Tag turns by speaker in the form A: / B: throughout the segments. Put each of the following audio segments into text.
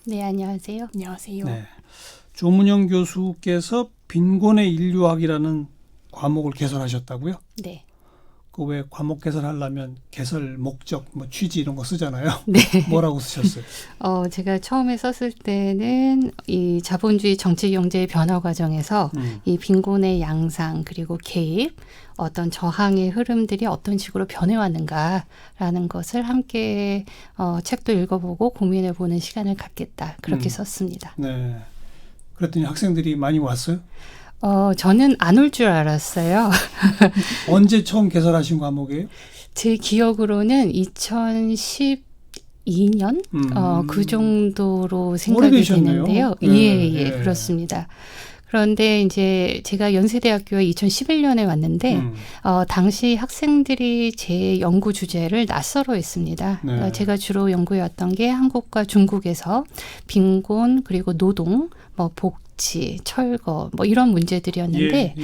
A: 네, 안녕하세요.
B: 안녕하세요.
C: 네. 조문영 교수께서 빈곤의 인류학이라는 과목을 개설하셨다고요?
A: 네.
C: 그 왜 과목 개설하려면 개설 목적, 뭐 취지 이런 거 쓰잖아요.
A: 네.
C: 뭐라고 쓰셨어요?
A: 제가 처음에 썼을 때는 이 자본주의 정치 경제의 변화 과정에서 이 빈곤의 양상 그리고 개입, 어떤 저항의 흐름들이 어떤 식으로 변해왔는가라는 것을 함께 책도 읽어보고 고민해보는 시간을 갖겠다. 그렇게 썼습니다.
C: 네. 그랬더니 학생들이 많이 왔어요?
A: 저는 안 올 줄 알았어요.
C: 언제 처음 개설하신 과목이에요?
A: 제 기억으로는 2012년 그 정도로 생각이
C: 오래되셨네요.
A: 되는데요. 예, 그렇습니다. 그런데 이제 제가 연세대학교에 2011년에 왔는데 당시 학생들이 제 연구 주제를 낯설어 했습니다.
C: 네.
A: 제가 주로 연구해왔던 게 한국과 중국에서 빈곤 그리고 노동, 뭐 복지, 철거 뭐 이런 문제들이었는데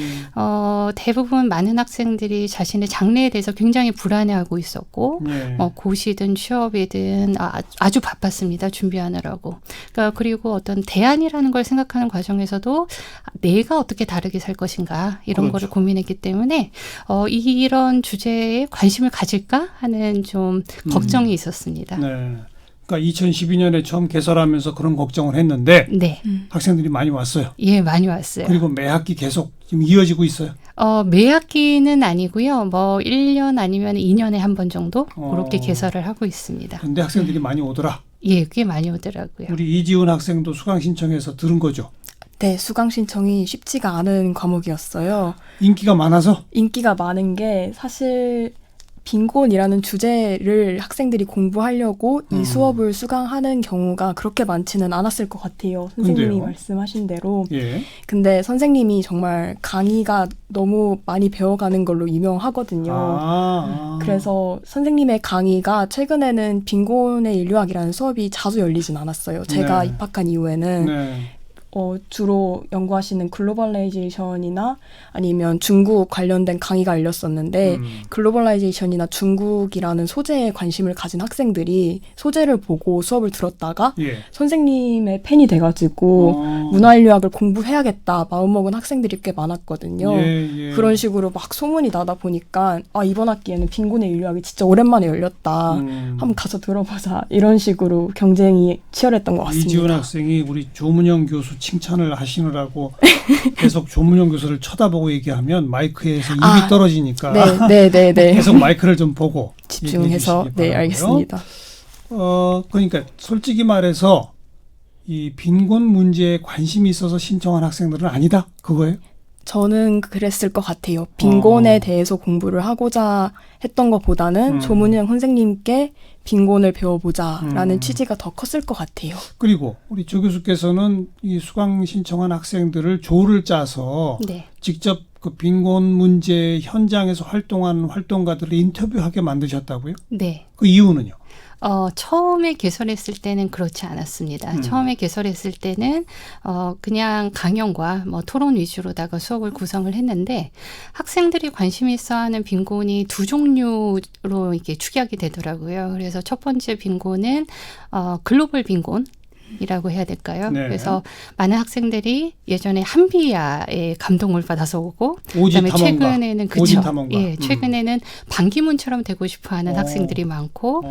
A: 대부분 많은 학생들이 자신의 장래에 대해서 굉장히 불안해하고 있었고 뭐 고시든 취업이든 아주 바빴습니다. 준비하느라고. 그러니까 그리고 어떤 대안이라는 걸 생각하는 과정에서도 내가 어떻게 다르게 살 것인가 이런
C: 그렇죠.
A: 거를 고민했기 때문에 이런 주제에 관심을 가질까 하는 좀 걱정이 있었습니다.
C: 네. 그러니까 2012년에 처음 개설하면서 그런 걱정을 했는데
A: 네.
C: 학생들이 많이 왔어요.
A: 예, 많이 왔어요.
C: 그리고 매 학기 계속 지금 이어지고 있어요.
A: 매 학기는 아니고요. 뭐 1년 아니면 2년에 한 번 정도 그렇게 개설을 하고 있습니다.
C: 근데 학생들이 많이 오더라.
A: 예, 꽤 많이 오더라고요.
C: 우리 이지훈 학생도 수강 신청해서 들은 거죠.
B: 네, 수강 신청이 쉽지가 않은 과목이었어요.
C: 인기가 많아서?
B: 인기가 많은 게 사실 빈곤이라는 주제를 학생들이 공부하려고 이 수업을 수강하는 경우가 그렇게 많지는 않았을 것 같아요. 선생님이
C: 근데요?
B: 말씀하신 대로.
C: 예.
B: 근데 선생님이 정말 강의가 너무 많이 배워가는 걸로 유명하거든요. 그래서 선생님의 강의가 최근에는 빈곤의 인류학이라는 수업이 자주 열리진 않았어요. 제가
C: 네.
B: 입학한 이후에는.
C: 네.
B: 주로 연구하시는 글로벌라이제이션이나 아니면 중국 관련된 강의가 열렸었는데 글로벌라이제이션이나 중국이라는 소재에 관심을 가진 학생들이 소재를 보고 수업을 들었다가 선생님의 팬이 돼가지고 문화인류학을 공부해야겠다 마음먹은 학생들이 꽤 많았거든요. 그런 식으로 막 소문이 나다 보니까 이번 학기에는 빈곤의 인류학이 진짜 오랜만에 열렸다. 한번 가서 들어보자. 이런 식으로 경쟁이 치열했던 것 같습니다.
C: 이지훈 학생이 우리 조문영 교수 칭찬을 하시느라고 계속 조문영 교수를 쳐다보고 얘기하면 마이크에서 입이 떨어지니까
B: 네.
C: 계속 마이크를 좀 보고
B: 집중해서 네, 알겠습니다.
C: 그러니까 솔직히 말해서 이 빈곤 문제에 관심이 있어서 신청한 학생들은 아니다 그거예요?
B: 저는 그랬을 것 같아요. 빈곤에 대해서 공부를 하고자 했던 것보다는 조문영 선생님께 빈곤을 배워보자라는 취지가 더 컸을 것 같아요.
C: 그리고 우리 조 교수께서는 이 수강 신청한 학생들을 조를 짜서 직접 그 빈곤 문제 현장에서 활동한 활동가들을 인터뷰하게 만드셨다고요?
A: 네.
C: 그 이유는요?
A: 처음에 개설했을 때는 그렇지 않았습니다. 처음에 개설했을 때는 그냥 강연과 뭐 토론 위주로다가 수업을 구성을 했는데 학생들이 관심 있어하는 빈곤이 두 종류로 이렇게 축약이 되더라고요. 그래서 첫 번째 빈곤은 글로벌 빈곤. 이라고 해야 될까요?
C: 네.
A: 그래서 많은 학생들이 예전에 한비야에 감동을 받아서 오고 그다음에 최근에는 최근에는 반기문처럼 되고 싶어하는 학생들이 많고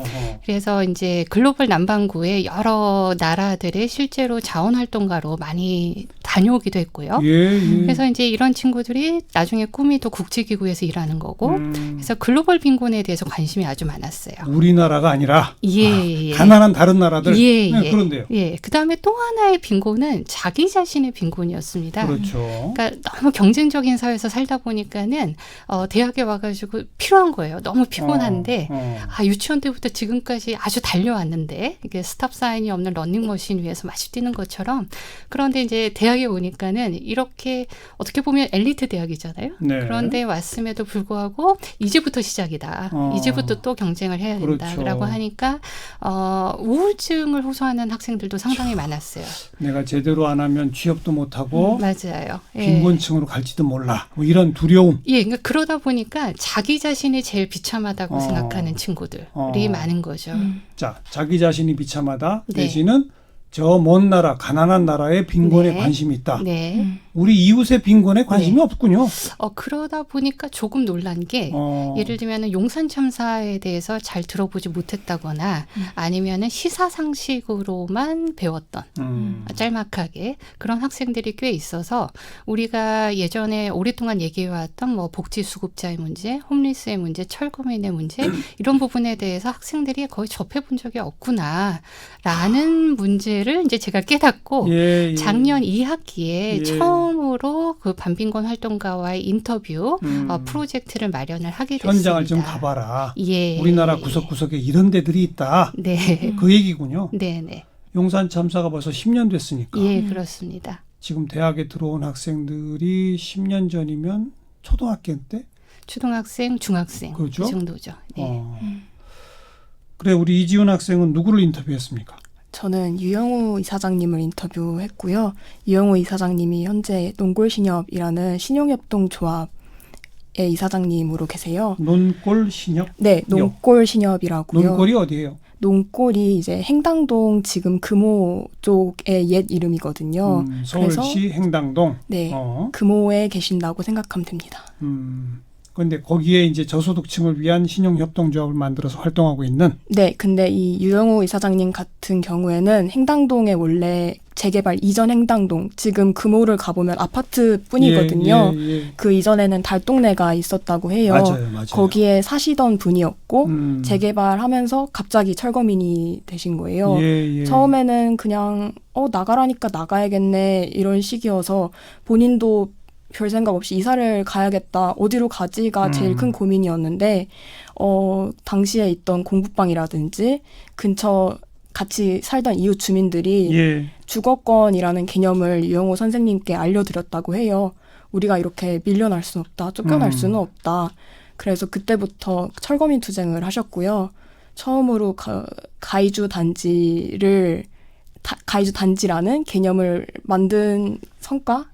A: 그래서 이제 글로벌 남반구의 여러 나라들의 실제로 자원활동가로 많이 다녀오기도 했고요. 그래서 이제 이런 친구들이 나중에 꿈이 또 국제기구에서 일하는 거고 그래서 글로벌 빈곤에 대해서 관심이 아주 많았어요.
C: 우리나라가 아니라 가난한 다른 나라들. 그런데요.
A: 그다음에 또 하나의 빈곤은 자기 자신의 빈곤이었습니다.
C: 그렇죠.
A: 그러니까 너무 경쟁적인 사회에서 살다 보니까는 대학에 와가지고 필요한 거예요. 너무 피곤한데 유치원 때부터 지금까지 아주 달려왔는데 이게 스탑 사인이 없는 러닝머신 위에서 마치 뛰는 것처럼 그런데 이제 대학에 오니까는 이렇게 어떻게 보면 엘리트 대학이잖아요. 그런데 왔음에도 불구하고 이제부터 시작이다. 이제부터 또 경쟁을 해야 된다라고 하니까 우울증을 호소하는 학생들도 상당히 많았어요.
C: 내가 제대로 안 하면 취업도 못하고
A: 맞아요.
C: 빈곤층으로 갈지도 몰라. 뭐 이런 두려움.
A: 그러니까 그러다 보니까 자기 자신이 제일 비참하다고 생각하는 친구들이 많은 거죠.
C: 자, 자기 자신이 비참하다 내지는 저 먼 나라, 가난한 나라의 빈곤에
A: 네.
C: 관심이 있다.
A: 네.
C: 우리 이웃의 빈곤에 관심이
A: 네.
C: 없군요.
A: 그러다 보니까 조금 놀란 게 예를 들면 용산 참사에 대해서 잘 들어보지 못했다거나 아니면은 시사상식으로만 배웠던 짤막하게 그런 학생들이 꽤 있어서 우리가 예전에 오랫동안 얘기해왔던 뭐 복지수급자의 문제, 홈리스의 문제, 철거민의 문제 이런 부분에 대해서 학생들이 거의 접해본 적이 없구나라는 문제를 이제 제가 깨닫고
C: 예, 예.
A: 작년 2학기에
C: 예.
A: 처음으로 그 반빈곤 활동가와의 인터뷰 프로젝트를 마련을 하게 됐습니다.
C: 현장을 좀 가봐라.
A: 예.
C: 우리나라 구석구석에 이런 데들이 있다.
A: 네.
C: 그 얘기군요.
A: 네네.
C: 용산 참사가 벌써 10년 됐으니까.
A: 예, 그렇습니다.
C: 지금 대학에 들어온 학생들이 10년 전이면 초등학교 때?
A: 초등학생, 중학생
C: 그렇죠?
A: 그 정도죠. 네.
C: 그래, 우리 이지훈 학생은 누구를 인터뷰했습니까?
B: 저는 유영우 이사장님을 인터뷰했고요. 유영우 이사장님이 현재 논골신협이라는 신용협동조합의 이사장님으로 계세요.
C: 논골 신협?
B: 네, 논골신협이라고요.
C: 논골이 어디예요?
B: 논골이 이제 행당동 지금 금호 쪽의 옛 이름이거든요.
C: 서울시 행당동.
B: 네, 금호에 계신다고 생각하면 됩니다.
C: 그런데 거기에 이제 저소득층을 위한 신용협동조합을 만들어서 활동하고 있는.
B: 네, 근데 이 유영우 이사장님 같은 경우에는 행당동에 원래 재개발 이전 행당동, 지금 금호를 가보면 아파트뿐이거든요.
C: 예, 예.
B: 그 이전에는 달동네가 있었다고 해요.
C: 맞아요.
B: 거기에 사시던 분이었고 재개발하면서 갑자기 철거민이 되신 거예요.
C: 예.
B: 처음에는 그냥 나가라니까 나가야겠네 이런 식이어서 본인도 별 생각 없이 이사를 가야겠다. 어디로 가지가 제일 큰 고민이었는데 당시에 있던 공부방이라든지 근처 같이 살던 이웃 주민들이 주거권이라는 개념을 유영호 선생님께 알려드렸다고 해요. 우리가 이렇게 밀려날 수는 없다. 쫓겨날 수는 없다. 그래서 그때부터 철거민 투쟁을 하셨고요. 처음으로 가이주 단지라는 개념을 만든 성과?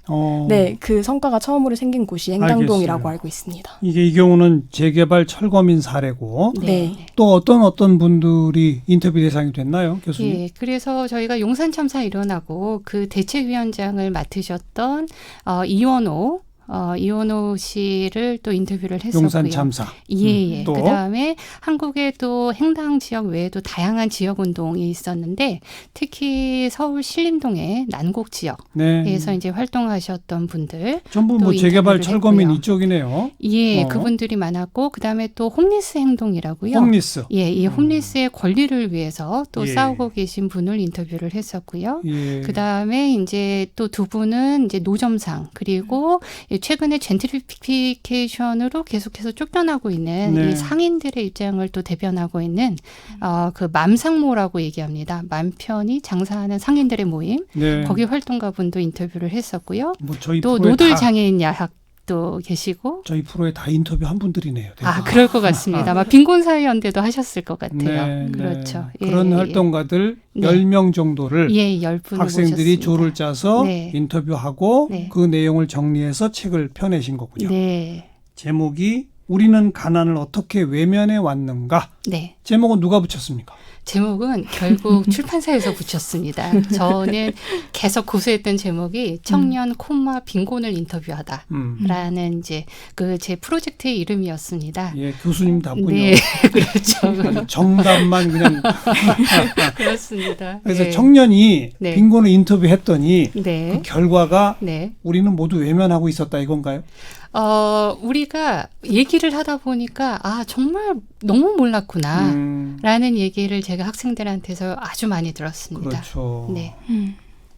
B: 네, 그 성과가 처음으로 생긴 곳이 행당동이라고 알고 있습니다.
C: 이 경우는 재개발 철거민 사례고
B: 네.
C: 또 어떤 분들이 인터뷰 대상이 됐나요, 교수님?
A: 예, 그래서 저희가 용산 참사 일어나고 그 대책위원장을 맡으셨던 이원호 씨를 또 인터뷰를 했었고요.
C: 용산 참사.
A: 예.
C: 또?
A: 그다음에 한국에 또 행당 지역 외에도 다양한 지역 운동이 있었는데 특히 서울 신림동의 난곡 지역에서 이제 활동하셨던 분들
C: 전부 뭐 재개발 철거민 이쪽이네요.
A: 예, 그분들이 많았고 그다음에 또 홈리스 행동이라고요.
C: 홈리스.
A: 예, 이 홈리스의 권리를 위해서 또 싸우고 계신 분을 인터뷰를 했었고요. 그다음에 이제 또 두 분은 이제 노점상 그리고 최근에 젠트리피케이션으로 계속해서 쫓겨나고 있는 이 상인들의 입장을 또 대변하고 있는 그 맘상모라고 얘기합니다. 맘 편히 장사하는 상인들의 모임. 거기 활동가분도 인터뷰를 했었고요. 또 노들 장애인 야학도 계시고.
C: 저희 프로에 다 인터뷰한 분들이네요.
A: 그럴 것 같습니다. 아마 빈곤사회연대도 하셨을 것 같아요. 그렇죠.
C: 그런 활동가들 10명 정도를
A: 10분을
C: 학생들이
A: 모셨습니다.
C: 조를 짜서 인터뷰하고 그 내용을 정리해서 책을 펴내신 거군요. 제목이 우리는 가난을 어떻게 외면해 왔는가? 제목은 누가 붙였습니까?
A: 제목은 결국 출판사에서 붙였습니다. 저는 계속 고수했던 제목이 청년 콤마 빈곤을 인터뷰하다라는 이제 그 제 프로젝트의 이름이었습니다.
C: 예, 교수님답군요.
A: 네, 그렇죠.
C: 정답만 그냥.
A: 그렇습니다.
C: 그래서 청년이 빈곤을 인터뷰했더니 그 결과가 우리는 모두 외면하고 있었다 이건가요?
A: 우리가 얘기를 하다 보니까 정말 너무 몰랐구나 라는 얘기를 제가 학생들한테서 아주 많이 들었습니다.
C: 그렇죠.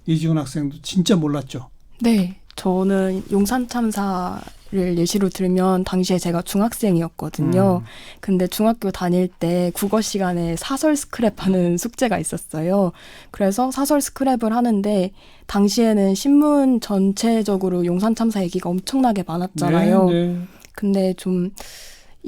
C: 이지훈 학생도 진짜 몰랐죠?
B: 네. 저는 용산 참사를 예시로 들면 당시에 제가 중학생이었거든요. 근데 중학교 다닐 때 국어 시간에 사설 스크랩하는 숙제가 있었어요. 그래서 사설 스크랩을 하는데 당시에는 신문 전체적으로 용산 참사 얘기가 엄청나게 많았잖아요. 근데 좀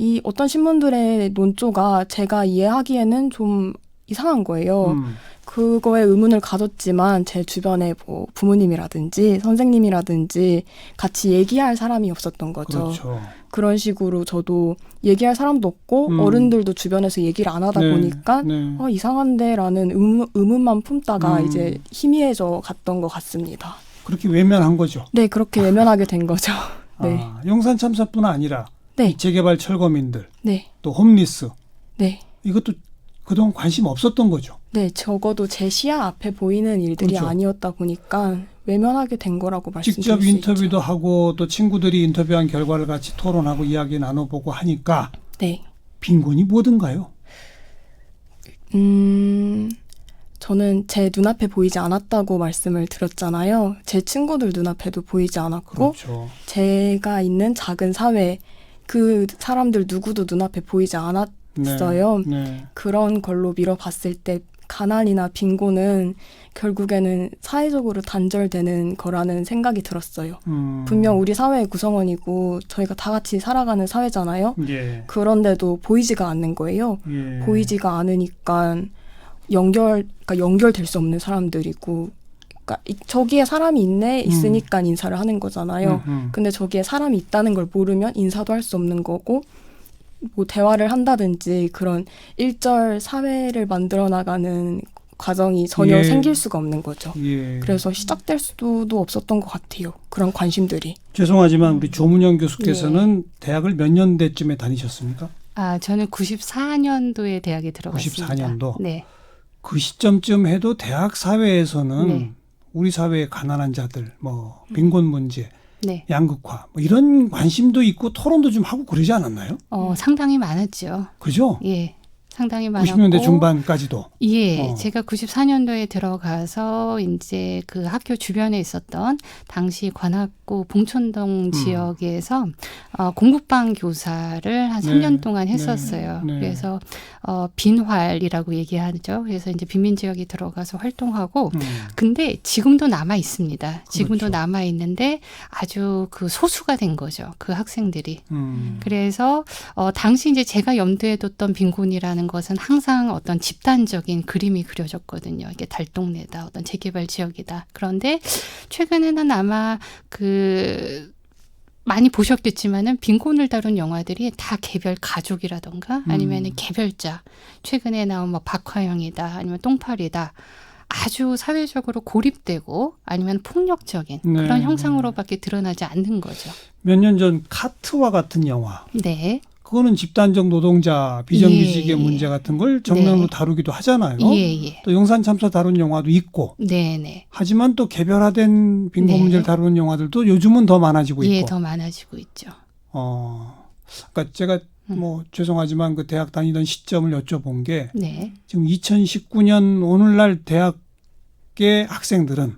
B: 이 어떤 신문들의 논조가 제가 이해하기에는 좀 이상한 거예요. 그거에 의문을 가졌지만 제 주변에 뭐 부모님이라든지 선생님이라든지 같이 얘기할 사람이 없었던 거죠.
C: 그렇죠.
B: 그런 식으로 저도 얘기할 사람도 없고 어른들도 주변에서 얘기를 안 하다 보니까 이상한데 라는 의문만 품다가 이제 희미해져 갔던 것 같습니다.
C: 그렇게 외면한 거죠?
B: 네, 그렇게 외면하게 된 거죠. 네.
C: 용산 참사뿐 아니라
B: 네.
C: 재개발 철거민들,
B: 네.
C: 또 홈리스,
B: 네.
C: 이것도 그동안 관심 없었던 거죠?
B: 네, 적어도 제 시야 앞에 보이는 일들이
C: 그렇죠.
B: 아니었다 보니까 외면하게 된 거라고 말씀드릴 수
C: 직접
B: 있죠.
C: 인터뷰도 하고 또 친구들이 인터뷰한 결과를 같이 토론하고 이야기 나눠보고 하니까
B: 네.
C: 빈곤이 뭐든가요?
B: 저는 제 눈앞에 보이지 않았다고 말씀을 드렸잖아요. 제 친구들 눈앞에도 보이지 않았고
C: 그렇죠.
B: 제가 있는 작은 사회 그 사람들 누구도 눈앞에 보이지 않았어요.
C: 네.
B: 그런 걸로 밀어봤을 때 가난이나 빈곤은 결국에는 사회적으로 단절되는 거라는 생각이 들었어요. 분명 우리 사회의 구성원이고 저희가 다 같이 살아가는 사회잖아요.
C: 예.
B: 그런데도 보이지가 않는 거예요.
C: 예.
B: 보이지가 않으니까 연결될 수 없는 사람들이고, 그러니까 저기에 사람이 있으니까 인사를 하는 거잖아요. 근데 저기에 사람이 있다는 걸 모르면 인사도 할 수 없는 거고, 뭐 대화를 한다든지 그런 일절 사회를 만들어 나가는 과정이 전혀 생길 수가 없는 거죠.
C: 예.
B: 그래서 시작될 수도 없었던 것 같아요. 그런 관심들이.
C: 죄송하지만 우리 조문영 교수께서는 대학을 몇 년대쯤에 다니셨습니까?
A: 저는 94년도에 대학에 들어갔습니다.
C: 94년도?
A: 네.
C: 그 시점쯤 해도 대학 사회에서는
A: 네.
C: 우리 사회의 가난한 자들, 뭐 빈곤 문제,
A: 네.
C: 양극화, 뭐 이런 관심도 있고 토론도 좀 하고 그러지 않았나요?
A: 상당히 많았죠.
C: 그죠?
A: 예. 상당히 많았고
C: 90년대 중반까지도.
A: 예, 제가 94년도에 들어가서 이제 그 학교 주변에 있었던 당시 관악구 봉천동 지역에서 공부방 교사를 한 3년 동안 했었어요.
C: 네.
A: 그래서 빈활이라고 얘기하죠. 그래서 이제 빈민 지역에 들어가서 활동하고 근데 지금도 남아 있습니다. 지금도
C: 그렇죠.
A: 남아 있는데 아주 그 소수가 된 거죠. 그 학생들이. 그래서 당시 이제 제가 염두에 뒀던 빈곤이라는 것은 항상 어떤 집단적인 그림이 그려졌거든요. 이게 달동네다, 어떤 재개발 지역이다. 그런데 최근에는 아마 많이 보셨겠지만은 빈곤을 다룬 영화들이 다 개별 가족이라던가 아니면은 개별자. 최근에 나온 뭐 박화영이다, 아니면 똥파리다. 아주 사회적으로 고립되고 아니면 폭력적인 그런 형상으로밖에 드러나지 않는 거죠.
C: 몇 년 전 카트와 같은 영화.
A: 네.
C: 그거는 집단적 노동자 비정규직의 문제 같은 걸 정면으로 다루기도 하잖아요. 또 용산 참사 다룬 영화도 있고.
A: 네네.
C: 하지만 또 개별화된 빈곤 문제를 다루는 영화들도 요즘은 더 많아지고 있고.
A: 예, 더 많아지고 있죠.
C: 그러니까 제가 뭐 죄송하지만 그 대학 다니던 시점을 여쭤본 게
A: 네.
C: 지금 2019년 오늘날 대학의 학생들은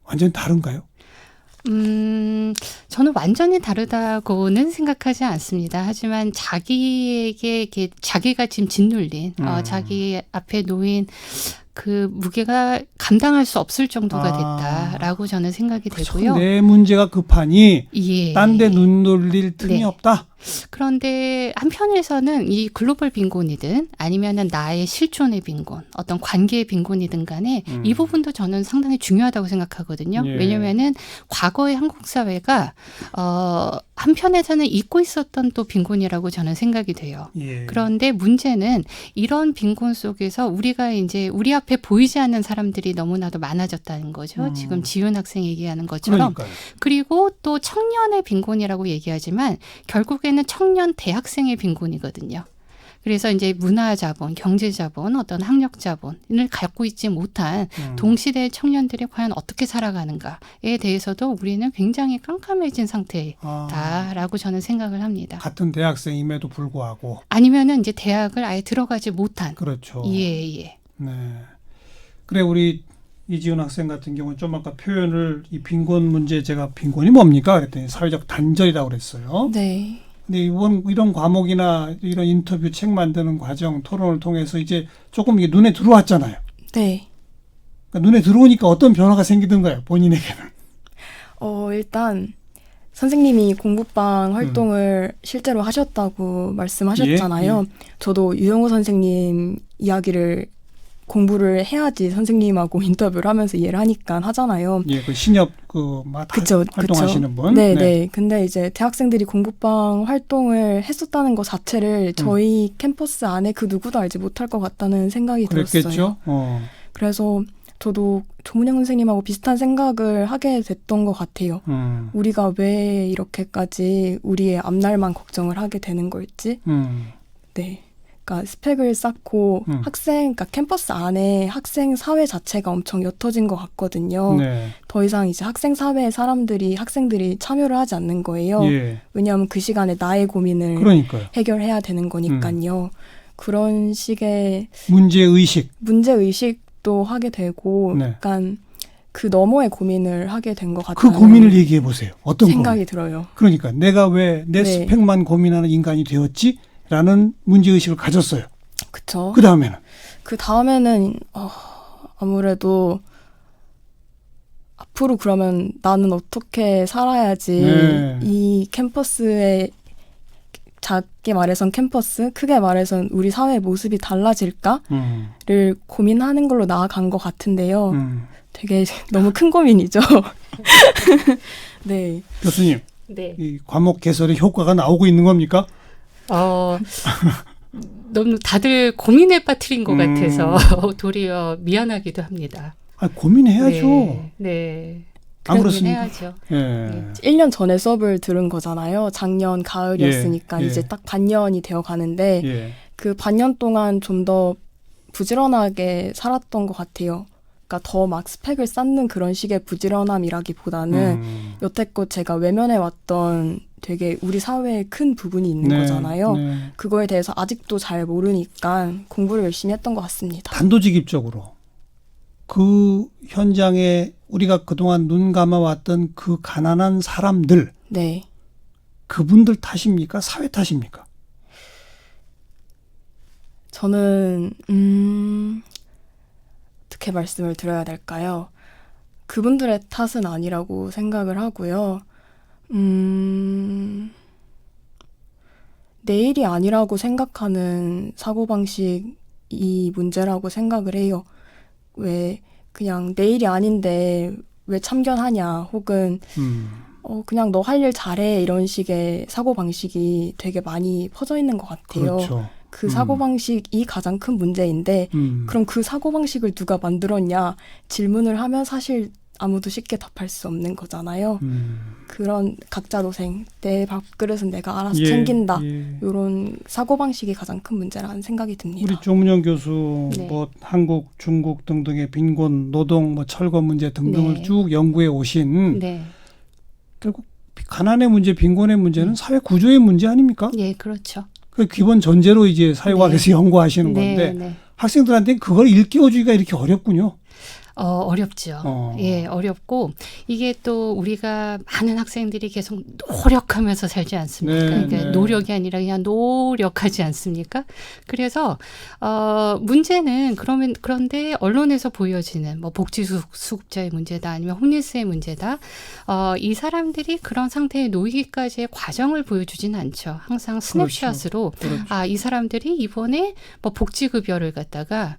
C: 완전히 다른가요?
A: 저는 완전히 다르다고는 생각하지 않습니다. 하지만 자기가 지금 짓눌린, 자기 앞에 놓인 그 무게가 감당할 수 없을 정도가 됐다라고 저는 생각이 되고요.
C: 내 문제가 급하니 딴 데 눈 돌릴 틈이 없다.
A: 그런데 한편에서는 이 글로벌 빈곤이든 아니면은 나의 실존의 빈곤, 어떤 관계의 빈곤이든 간에 이 부분도 저는 상당히 중요하다고 생각하거든요. 왜냐면은 과거의 한국 사회가 한편에서는 잊고 있었던 또 빈곤이라고 저는 생각이 돼요. 그런데 문제는 이런 빈곤 속에서 우리가 이제 우리 앞에 보이지 않는 사람들이 너무나도 많아졌다는 거죠. 지금 지윤 학생 얘기하는 것처럼.
C: 그러니까요.
A: 그리고 또 청년의 빈곤이라고 얘기하지만 결국에는 청년 대학생의 빈곤이거든요. 그래서 이제 문화자본, 경제자본, 어떤 학력자본을 갖고 있지 못한 동시대의 청년들이 과연 어떻게 살아가는가에 대해서도 우리는 굉장히 깜깜해진 상태다라고 저는 생각을 합니다.
C: 같은 대학생임에도 불구하고.
A: 아니면은 이제 대학을 아예 들어가지 못한.
C: 그렇죠.
A: 예.
C: 네. 그래 우리 이지훈 학생 같은 경우는 좀 아까 표현을 이 빈곤 문제 제가 빈곤이 뭡니까? 그랬더니 사회적 단절이라고 그랬어요.
B: 네.
C: 근데 이런 과목이나 이런 인터뷰 책 만드는 과정, 토론을 통해서 이제 조금 이게 눈에 들어왔잖아요.
B: 네.
C: 그러니까 눈에 들어오니까 어떤 변화가 생기던가요? 본인에게는.
B: 일단 선생님이 공부방 활동을 실제로 하셨다고 말씀하셨잖아요.
C: 예.
B: 저도 유영호 선생님 이야기를 공부를 해야지 선생님하고 인터뷰를 하면서 이해를 하니까 하잖아요.
C: 예, 그 신협 활동하시는 분.
B: 네. 근데 이제 대학생들이 공부방 활동을 했었다는 것 자체를 저희 캠퍼스 안에 그 누구도 알지 못할 것 같다는 생각이
C: 그랬겠죠?
B: 들었어요. 그래서 저도 조문영 선생님하고 비슷한 생각을 하게 됐던 것 같아요. 우리가 왜 이렇게까지 우리의 앞날만 걱정을 하게 되는 걸지. 네. 그러니까 스펙을 쌓고 그러니까 캠퍼스 안에 학생 사회 자체가 엄청 옅어진 것 같거든요.
C: 네.
B: 더 이상 이제 학생 사회에 학생들이 참여를 하지 않는 거예요.
C: 예.
B: 왜냐하면 그 시간에 나의 고민을
C: 그러니까요.
B: 해결해야 되는 거니까요. 그런 식의 문제의식도 하게 되고
C: 네.
B: 약간 그 너머의 고민을 하게 된 것
C: 그
B: 같아요.
C: 고민을 얘기해 보세요. 어떤
B: 생각이
C: 고민?
B: 들어요.
C: 그러니까 내가 왜 내
B: 네.
C: 스펙만 고민하는 인간이 되었지? 라는 문제의식을 가졌어요.
B: 그쵸.
C: 그 다음에는
B: 아무래도 앞으로 그러면 나는 어떻게 살아야지
C: 네.
B: 이 캠퍼스에 작게 말해선 캠퍼스, 크게 말해선 우리 사회의 모습이 달라질까를 고민하는 걸로 나아간 것 같은데요. 되게 너무 큰 고민이죠. 네.
C: 교수님,
A: 네.
C: 이 과목 개설의 효과가 나오고 있는 겁니까?
A: 너무 다들 고민에 빠뜨린 것 같아서 도리어 미안하기도 합니다.
C: 고민해야죠.
A: 네.
C: 안 그렇습니까?
A: 해야죠.
C: 예.
A: 네.
B: 1년 전에 수업을 들은 거잖아요. 작년 가을이었으니까
C: 예.
B: 이제 딱 반년이 되어 가는데
C: 예.
B: 그 반년 동안 좀 더 부지런하게 살았던 것 같아요. 그러니까 더 막 스펙을 쌓는 그런 식의 부지런함이라기보다는 여태껏 제가 외면해 왔던 되게 우리 사회에 큰 부분이 있는 거잖아요.
C: 네.
B: 그거에 대해서 아직도 잘 모르니까 공부를 열심히 했던 것 같습니다.
C: 단도직입적으로 그 현장에 우리가 그동안 눈 감아왔던 그 가난한 사람들,
B: 네.
C: 그분들 탓입니까? 사회 탓입니까?
B: 저는 어떻게 말씀을 드려야 될까요? 그분들의 탓은 아니라고 생각을 하고요. 내일이 아니라고 생각하는 사고방식이 문제라고 생각을 해요. 왜 그냥 내일이 아닌데 왜 참견하냐 혹은 그냥 너 할 일 잘해 이런 식의 사고방식이 되게 많이 퍼져 있는 것 같아요.
C: 그렇죠.
B: 그 사고방식이 가장 큰 문제인데 그럼 그 사고방식을 누가 만들었냐 질문을 하면 사실 아무도 쉽게 답할 수 없는 거잖아요. 그런 각자 도생, 내 밥그릇은 내가 알아서 챙긴다. 이런 사고방식이 가장 큰 문제라는 생각이 듭니다.
C: 우리 조문영 교수
A: 네.
C: 뭐 한국, 중국 등등의 빈곤, 노동, 뭐 철거 문제 등등을
A: 네.
C: 쭉 연구해 오신
A: 네.
C: 결국 가난의 문제, 빈곤의 문제는 사회 구조의 문제 아닙니까?
A: 예, 그렇죠.
C: 그 기본 전제로 이제 사회과학에서 연구하시는 건데
A: 네.
C: 학생들한테는 그걸 일깨워주기가 이렇게 어렵군요.
A: 어렵죠. 예, 어렵고 이게 또 우리가 많은 학생들이 계속 노력하면서 살지 않습니까?
C: 네,
A: 그러니까
C: 네.
A: 노력이 아니라 그냥 노력하지 않습니까? 그래서 문제는 그런데 언론에서 보여지는 뭐 복지수급자의 문제다 아니면 홈리스의 문제다. 이 사람들이 그런 상태에 놓이기까지의 과정을 보여주진 않죠. 항상 스냅샷으로
C: 그렇죠.
A: 이 사람들이 이번에 뭐 복지급여를 갖다가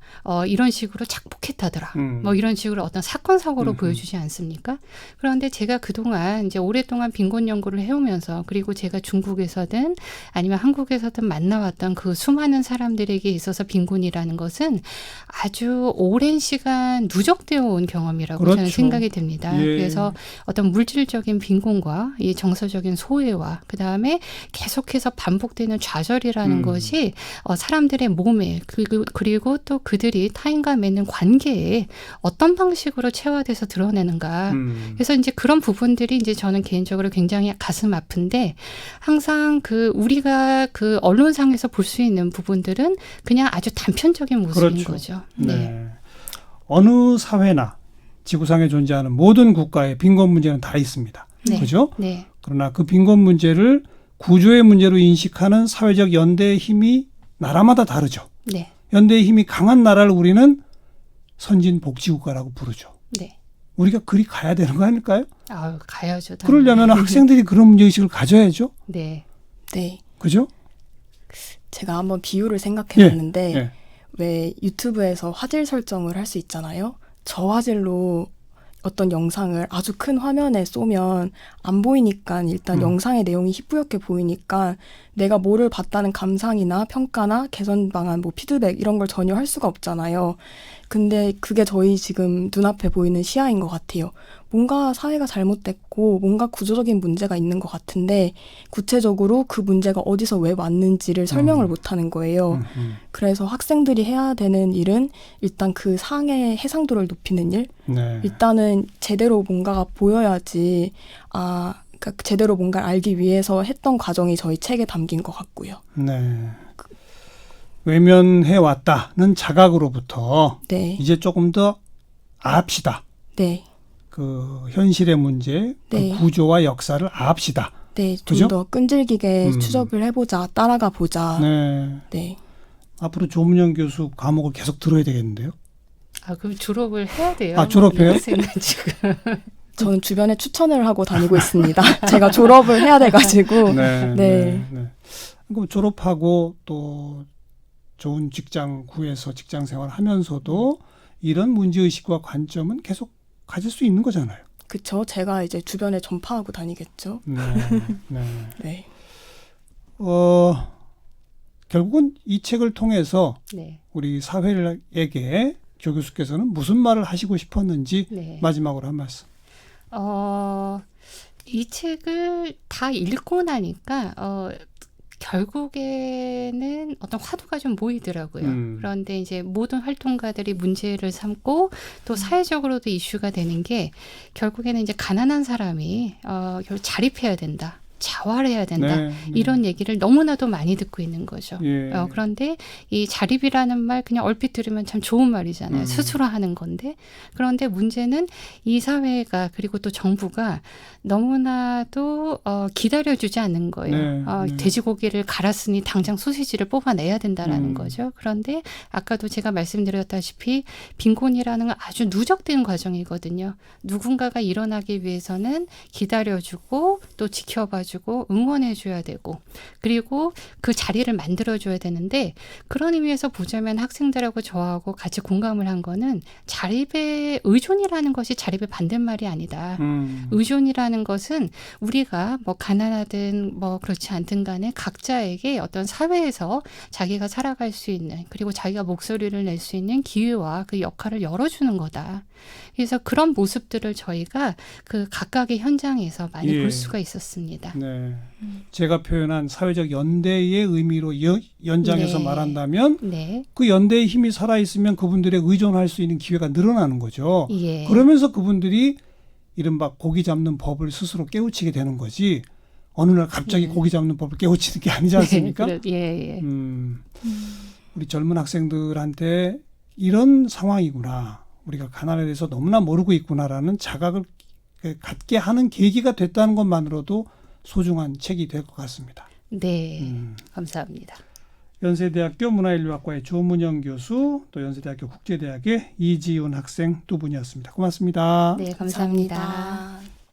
A: 이런 식으로 착복했다더라. 뭐 이런 식으로 어떤 사건 사고로 보여주지 않습니까? 그런데 제가 그동안 이제 오랫동안 빈곤 연구를 해오면서 그리고 제가 중국에서든 아니면 한국에서든 만나왔던 그 수많은 사람들에게 있어서 빈곤이라는 것은 아주 오랜 시간 누적되어 온 경험이라고
C: 그렇죠.
A: 저는 생각이 듭니다.
C: 예.
A: 그래서 어떤 물질적인 빈곤과 이 정서적인 소외와 그다음에 계속해서 반복되는 좌절이라는 것이 사람들의 몸에 그리고 또 그들이 타인과 맺는 관계에 어떤 방식으로 체화돼서 드러내는가. 그래서 이제 그런 부분들이 이제 저는 개인적으로 굉장히 가슴 아픈데 항상 우리가 그 언론상에서 볼 수 있는 부분들은 그냥 아주 단편적인 모습인
C: 그렇죠.
A: 거죠.
C: 네. 어느 사회나 지구상에 존재하는 모든 국가에 빈곤 문제는 다 있습니다.
A: 네.
C: 그죠?
A: 네.
C: 그러나 그 빈곤 문제를 구조의 문제로 인식하는 사회적 연대의 힘이 나라마다 다르죠.
A: 네.
C: 연대의 힘이 강한 나라를 우리는 선진복지국가라고 부르죠.
A: 네.
C: 우리가 그리 가야 되는 거 아닐까요?
A: 아유, 가야죠.
C: 그러려면 학생들이 그런 문제의식을 가져야죠.
A: 네.
B: 네.
C: 그죠?
B: 제가 한번 비유를 생각해봤는데
C: 예.
B: 왜 유튜브에서 화질 설정을 할 수 있잖아요. 저화질로 어떤 영상을 아주 큰 화면에 쏘면 안 보이니까 일단 영상의 내용이 희뿌옇게 보이니까 내가 뭐를 봤다는 감상이나 평가나 개선 방안, 뭐 피드백 이런 걸 전혀 할 수가 없잖아요. 근데 그게 저희 지금 눈앞에 보이는 시야인 것 같아요. 뭔가 사회가 잘못됐고 뭔가 구조적인 문제가 있는 것 같은데 구체적으로 그 문제가 어디서 왜 왔는지를 설명을 못하는 거예요. 그래서 학생들이 해야 되는 일은 일단 그 상의 해상도를 높이는 일.
C: 네.
B: 일단은 제대로 뭔가가 보여야지 그러니까 제대로 뭔가를 알기 위해서 했던 과정이 저희 책에 담긴 것 같고요.
C: 네. 외면해 왔다는 자각으로부터
B: 네.
C: 이제 조금 더 압시다.
B: 네.
C: 그 현실의 문제,
B: 네.
C: 그 구조와 역사를 압시다.
B: 네,
C: 그죠?
B: 좀 더 끈질기게 추적을 해보자, 따라가 보자.
C: 네.
B: 네.
C: 앞으로 조문영 교수 과목을 계속 들어야 되겠는데요?
A: 아, 그럼 졸업을 해야 돼요.
C: 아, 졸업해요?
A: 학생은 지금.
B: 저는 주변에 추천을 하고 다니고 있습니다. 제가 졸업을 해야 돼가지고.
C: 네.
B: 네.
C: 그럼 졸업하고 또 좋은 직장 구해서 직장 생활하면서도 이런 문제의식과 관점은 계속 가질 수 있는 거잖아요.
B: 그쵸. 제가 이제 주변에 전파하고 다니겠죠.
C: 네. 네.
B: 네.
C: 결국은 이 책을 통해서
A: 네.
C: 우리 사회에게 조 교수께서는 무슨 말을 하시고 싶었는지
A: 네.
C: 마지막으로 한 말씀.
A: 이 책을 다 읽고 나니까 결국에는 어떤 화두가 좀 모이더라고요. 그런데 이제 모든 활동가들이 문제를 삼고 또 사회적으로도 이슈가 되는 게 결국에는 이제 가난한 사람이 결국 자립해야 된다. 자활해야 된다.
C: 네, 네.
A: 이런 얘기를 너무나도 많이 듣고 있는 거죠.
C: 예.
A: 그런데 이 자립이라는 말 그냥 얼핏 들으면 참 좋은 말이잖아요. 스스로 하는 건데. 그런데 문제는 이 사회가 그리고 또 정부가 너무나도 기다려주지 않는 거예요.
C: 네.
A: 돼지고기를 갈았으니 당장 소시지를 뽑아내야 된다라는 거죠. 그런데 아까도 제가 말씀드렸다시피 빈곤이라는 건 아주 누적된 과정이거든요. 누군가가 일어나기 위해서는 기다려주고 또 지켜봐주고 응원해줘야 되고 그리고 그 자리를 만들어줘야 되는데 그런 의미에서 보자면 학생들하고 저하고 같이 공감을 한 거는 자립의 의존이라는 것이 자립의 반대말이 아니다. 의존이라는 것은 우리가 뭐 가난하든 뭐 그렇지 않든 간에 각자에게 어떤 사회에서 자기가 살아갈 수 있는 그리고 자기가 목소리를 낼 수 있는 기회와 그 역할을 열어주는 거다. 그래서 그런 모습들을 저희가 그 각각의 현장에서 많이 볼 수가 있었습니다.
C: 네. 제가 표현한 사회적 연대의 의미로 연장해서
A: 네.
C: 말한다면
A: 네.
C: 그 연대의 힘이 살아있으면 그분들의 의존할 수 있는 기회가 늘어나는 거죠.
A: 예.
C: 그러면서 그분들이 이른바 고기 잡는 법을 스스로 깨우치게 되는 거지 어느 날 갑자기 고기 잡는 법을 깨우치는 게 아니지 않습니까?
A: 예.
C: 우리 젊은 학생들한테 이런 상황이구나. 우리가 가난에 대해서 너무나 모르고 있구나라는 자각을 갖게 하는 계기가 됐다는 것만으로도 소중한 책이 될 것 같습니다.
A: 네. 감사합니다.
C: 연세대학교 문화인류학과의 조문영 교수, 또 연세대학교 국제대학의 이지훈 학생 두 분이었습니다. 고맙습니다.
A: 네, 감사합니다.
B: 감사합니다.